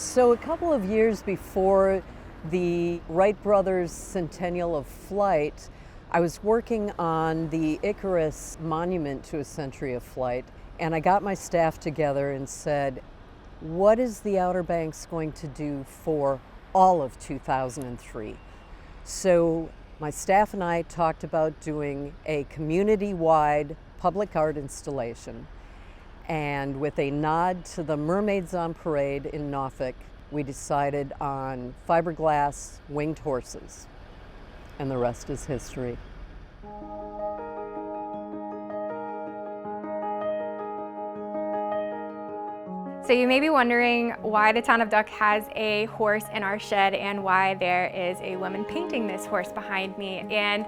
So a couple of years before the Wright Brothers centennial of flight, I was working on the Icarus monument to a century of flight, and I got my staff together and said, what is the Outer Banks going to do for all of 2003? So my staff and I talked about doing a community-wide public art installation. And with a nod to the Mermaids on Parade in Norfolk, we decided on fiberglass winged horses. And the rest is history. So you may be wondering why the town of Duck has a horse in our shed and why there is a woman painting this horse behind me. And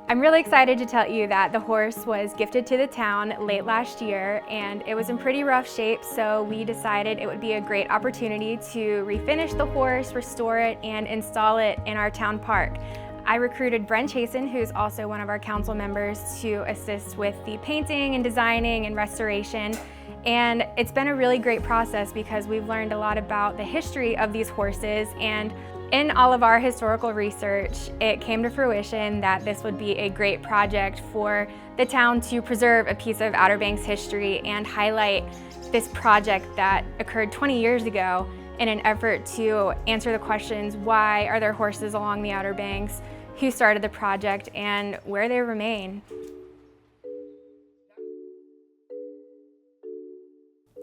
I'm really excited to tell you that the horse was gifted to the town late last year and it was in pretty rough shape, so we decided it would be a great opportunity to refinish the horse, restore it, and install it in our town park. I recruited Brent Chasen, who's also one of our council members, to assist with the painting and designing and restoration. And it's been a really great process because we've learned a lot about the history of these horses, and in all of our historical research, it came to fruition that this would be a great project for the town to preserve a piece of Outer Banks history and highlight this project that occurred 20 years ago in an effort to answer the questions: why are there horses along the Outer Banks, who started the project, and where they remain.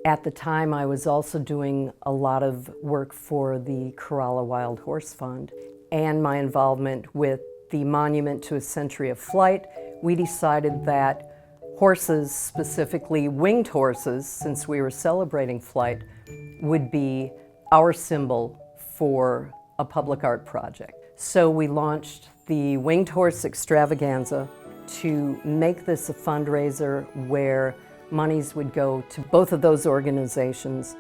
At the time, I was also doing a lot of work for the Kerala Wild Horse Fund and my involvement with the Monument to a Century of Flight. We decided that horses, specifically winged horses, since we were celebrating flight, would be our symbol for a public art project. So we launched the Winged Horse Extravaganza to make this a fundraiser where monies would go to both of those organizations.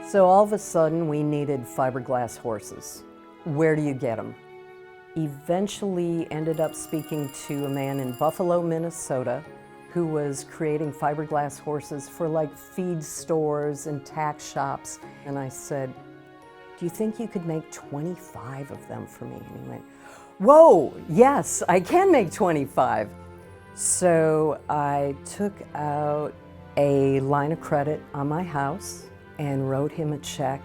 So all of a sudden we needed fiberglass horses. Where do you get them? Eventually ended up speaking to a man in Buffalo, Minnesota, who was creating fiberglass horses for like feed stores and tack shops. And I said, do you think you could make 25 of them for me? And he went, whoa, yes, I can make 25. So I took out a line of credit on my house and wrote him a check.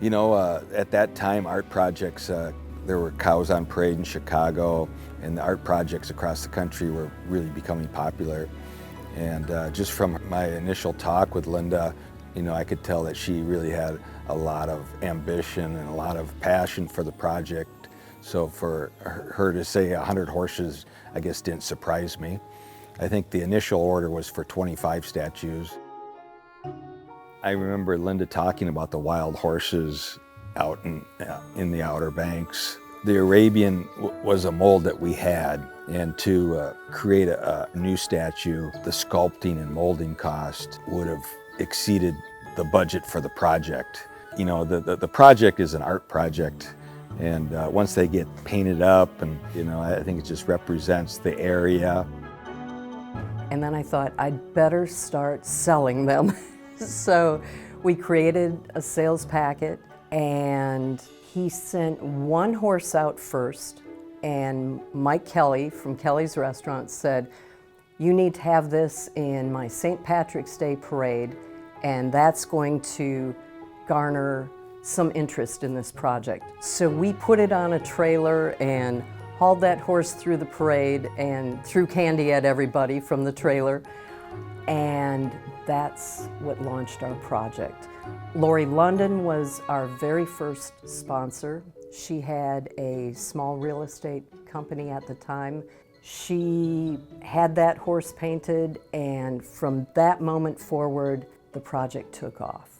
You know, at that time, art projects, there were cows on parade in Chicago, and the art projects across the country were really becoming popular. And just from my initial talk with Linda, you know, I could tell that she really had a lot of ambition and a lot of passion for the project. So for her to say 100 horses, I guess didn't surprise me. I think the initial order was for 25 statues. I remember Linda talking about the wild horses out in the Outer Banks. The Arabian was a mold that we had, and to create a new statue, the sculpting and molding cost would have exceeded the budget for the project. You know, the project is an art project. And once they get painted up, and you know, I think it just represents the area. And then I thought I'd better start selling them. So we created a sales packet, and he sent one horse out first, and Mike Kelly from Kelly's Restaurant said, you need to have this in my St. Patrick's Day parade, and that's going to garner some interest in this project. So we put it on a trailer and hauled that horse through the parade and threw candy at everybody from the trailer. And that's what launched our project. Lori London was our very first sponsor. She had a small real estate company at the time. She had that horse painted, and from that moment forward, the project took off.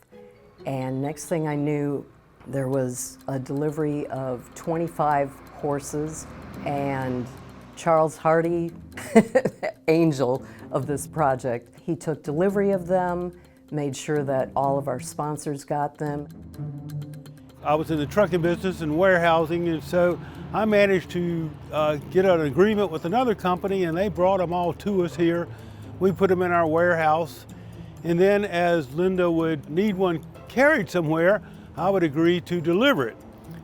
And next thing I knew, there was a delivery of 25 horses, and Charles Hardy, angel of this project, he took delivery of them, made sure that all of our sponsors got them. I was in the trucking business and warehousing, and so I managed to get an agreement with another company, and they brought them all to us here. We put them in our warehouse, And then as Linda would need one carried somewhere, I would agree to deliver it.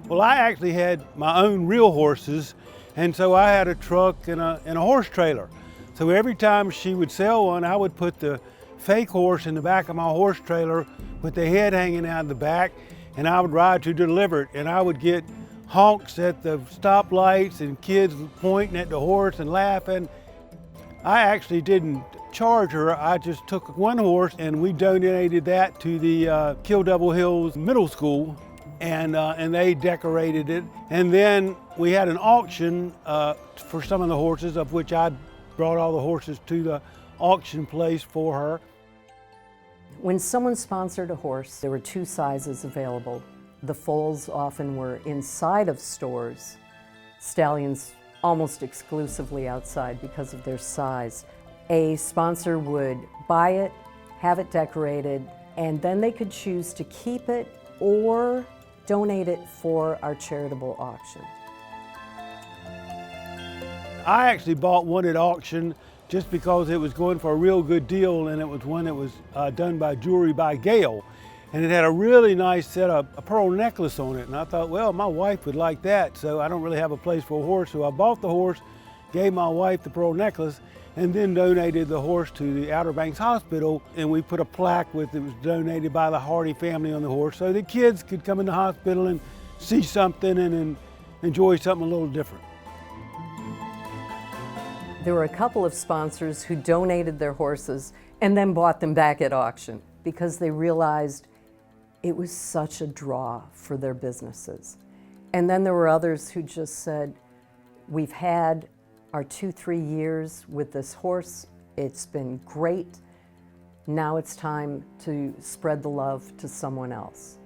Well, I actually had my own real horses, and so I had a truck and a horse trailer. So every time she would sell one, I would put the fake horse in the back of my horse trailer with the head hanging out in the back, and I would ride to deliver it. And I would get honks at the stoplights and kids pointing at the horse and laughing. I actually didn't charge her. I just took one horse and we donated that to the Kill Devil Hills Middle School, and they decorated it. And then we had an auction for some of the horses, of which I brought all the horses to the auction place for her. When someone sponsored a horse, there were two sizes available. The foals often were inside of stores, stallions almost exclusively outside because of their size. A sponsor would buy it, have it decorated, and then they could choose to keep it or donate it for our charitable auction. I actually bought one at auction just because it was going for a real good deal, and it was one that was done by Jewelry by Gail. And it had a really nice set of a pearl necklace on it. And I thought, well, my wife would like that, so I don't really have a place for a horse. So I bought the horse, gave my wife the pearl necklace, and then donated the horse to the Outer Banks Hospital. And we put a plaque with it was donated by the Hardy family on the horse, so the kids could come in the hospital and see something and enjoy something a little different. There were a couple of sponsors who donated their horses and then bought them back at auction because they realized it was such a draw for their businesses. And then there were others who just said, we've had our 2-3 years with this horse, it's been great, now it's time to spread the love to someone else.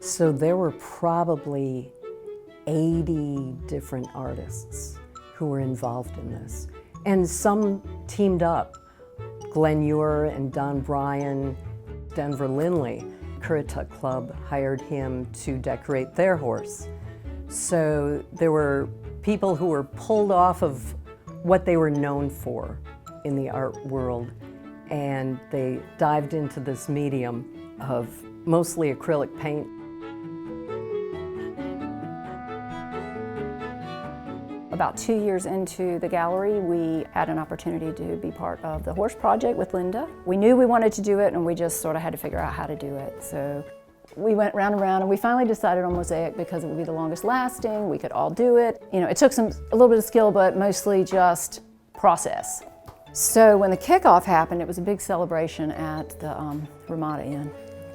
So there were probably 80 different artists who were involved in this. And some teamed up. Glenn Ewer and Don Bryan, Denver Lindley, Currituck Club hired him to decorate their horse. So there were people who were pulled off of what they were known for in the art world, and they dived into this medium of mostly acrylic paint. About 2 years into the gallery, we had an opportunity to be part of the horse project with Linda. We knew we wanted to do it, and we just sort of had to figure out how to do it. So we went round and round, and we finally decided on mosaic because it would be the longest lasting. We could all do it. You know, it took a little bit of skill, but mostly just process. So when the kickoff happened, it was a big celebration at the Ramada Inn.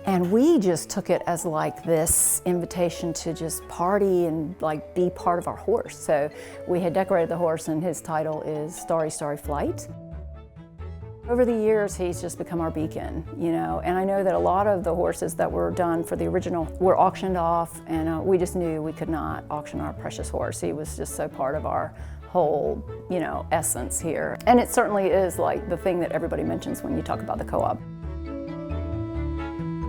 And we just took it as like this invitation to just party and like be part of our horse. So we had decorated the horse, and his title is Starry, Starry Flight. Over the years, he's just become our beacon, you know, and I know that a lot of the horses that were done for the original were auctioned off, and we just knew we could not auction our precious horse. He was just so part of our whole, you know, essence here. And it certainly is like the thing that everybody mentions when you talk about the co-op.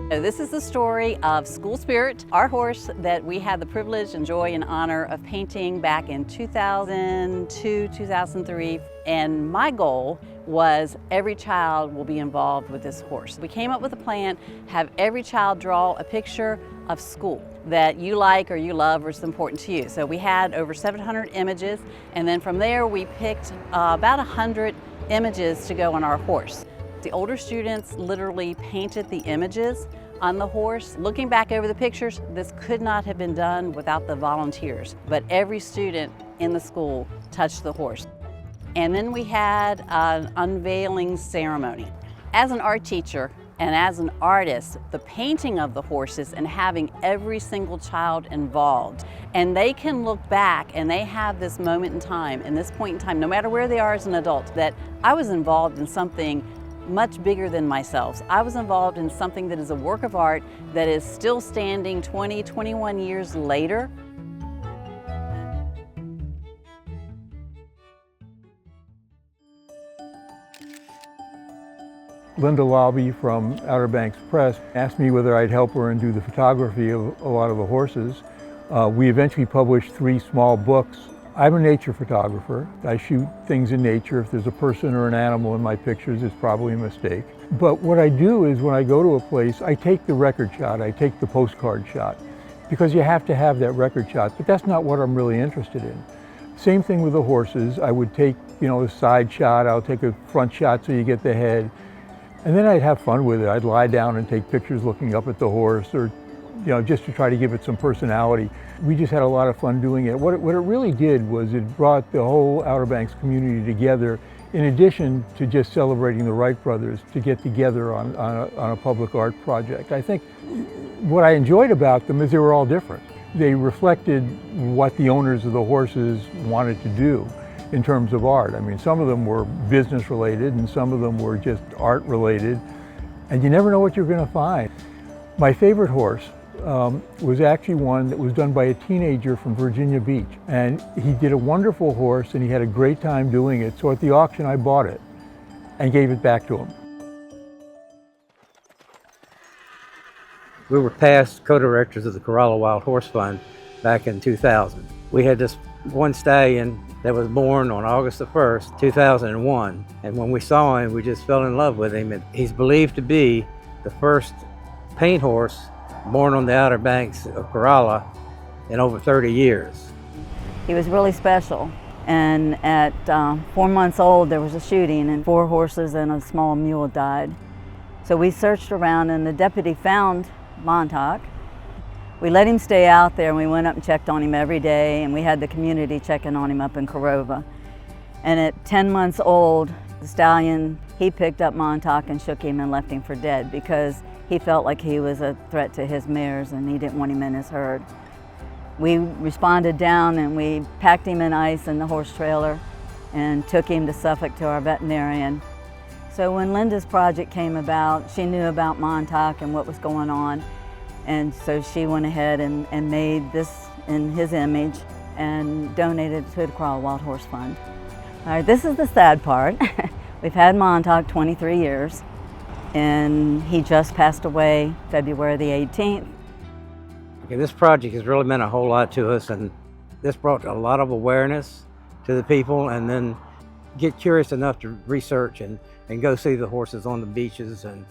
So this is the story of School Spirit, our horse that we had the privilege and joy and honor of painting back in 2002, 2003. And my goal was every child will be involved with this horse. We came up with a plan, have every child draw a picture of school that you like or you love or is important to you. So we had over 700 images, and then from there we picked about 100 images to go on our horse. The older students literally painted the images on the horse. Looking back over the pictures, this could not have been done without the volunteers, but every student in the school touched the horse. And then we had an unveiling ceremony. As an art teacher and as an artist, the painting of the horses and having every single child involved, and they can look back and they have this moment in time, and this point in time, no matter where they are as an adult, that I was involved in something much bigger than myself. I was involved in something that is a work of art that is still standing 20, 21 years later. Linda Lobby from Outer Banks Press asked me whether I'd help her and do the photography of a lot of the horses. We eventually published 3 small books I'm a nature photographer. I shoot things in nature. If there's a person or an animal in my pictures, it's probably a mistake. But what I do is when I go to a place, I take the record shot, I take the postcard shot, because you have to have that record shot, but that's not what I'm really interested in. Same thing with the horses. I would take, a side shot, I'll take a front shot so you get the head, and then I'd have fun with it. I'd lie down and take pictures looking up at the horse, or just to try to give it some personality. We just had a lot of fun doing it. What it really did was it brought the whole Outer Banks community together, in addition to just celebrating the Wright Brothers, to get together on a public art project. I think what I enjoyed about them is they were all different. They reflected what the owners of the horses wanted to do in terms of art. I mean, some of them were business related and some of them were just art related, and you never know what you're going to find. My favorite horse was actually one that was done by a teenager from Virginia Beach, and he did a wonderful horse and he had a great time doing it. So at the auction I bought it and gave it back to him. We were past co-directors of the Corolla Wild Horse Fund back in 2000. We had this one stallion that was born on August the 1st, 2001. And when we saw him, we just fell in love with him. And he's believed to be the first paint horse born on the Outer Banks of Corolla in over 30 years. He was really special. And at 4 months old, there was a shooting and 4 horses and a small mule died. So we searched around and the deputy found Montauk. We let him stay out there and we went up and checked on him every day, and we had the community checking on him up in Corova. And at 10 months old, the stallion, he picked up Montauk and shook him and left him for dead because he felt like he was a threat to his mares and he didn't want him in his herd. We responded down and we packed him in ice in the horse trailer and took him to Suffolk to our veterinarian. So when Linda's project came about, she knew about Montauk and what was going on. And so she went ahead and made this in his image and donated it to the Corolla Wild Horse Fund. All right, this is the sad part. We've had Montauk 23 years, and he just passed away February the 18th. Okay, this project has really meant a whole lot to us, and this brought a lot of awareness to the people, and then get curious enough to research and go see the horses on the beaches, and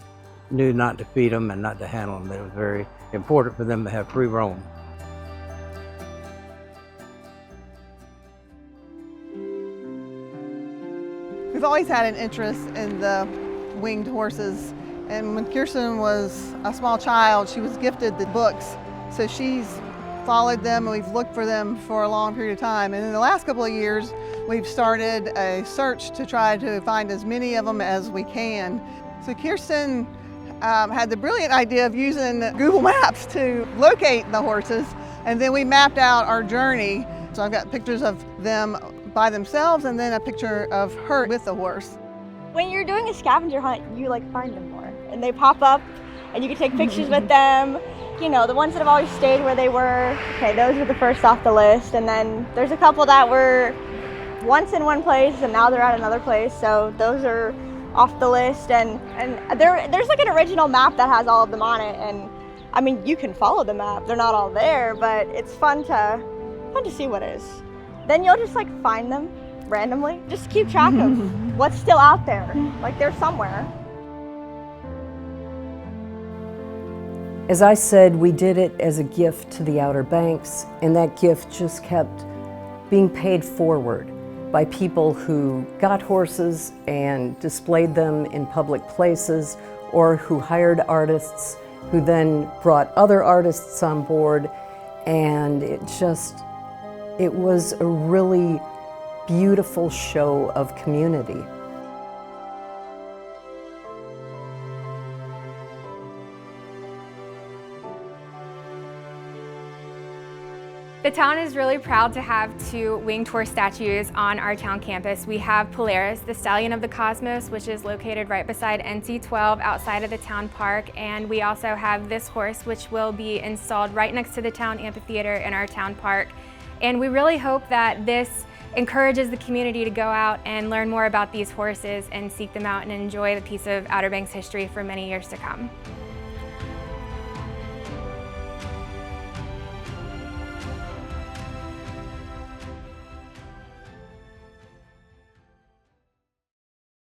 knew not to feed them and not to handle them. It was very important for them to have free roam. We've always had an interest in the winged horses, and when Kirsten was a small child, she was gifted the books, so she's followed them and we've looked for them for a long period of time. And in the last couple of years, we've started a search to try to find as many of them as we can. So Kirsten had the brilliant idea of using Google Maps to locate the horses, and then we mapped out our journey. So I've got pictures of them by themselves and then a picture of her with the horse. When you're doing a scavenger hunt, you find them more, and they pop up and you can take pictures with them. You know, the ones that have always stayed where they were, okay, those were the first off the list. And then there's a couple that were once in one place and now they're at another place, so those are off the list. And there's an original map that has all of them on it, and I mean, you can follow the map, they're not all there, but it's fun to see what is. Then you'll just find them randomly, just keep track of what's still out there, they're somewhere. As I said, we did it as a gift to the Outer Banks, and that gift just kept being paid forward by people who got horses and displayed them in public places, or who hired artists who then brought other artists on board, and it was a really beautiful show of community. The town is really proud to have 2 winged horse statues on our town campus. We have Polaris, the stallion of the cosmos, which is located right beside NC-12 outside of the town park. And we also have this horse, which will be installed right next to the town amphitheater in our town park. And we really hope that this encourages the community to go out and learn more about these horses and seek them out and enjoy the piece of Outer Banks history for many years to come.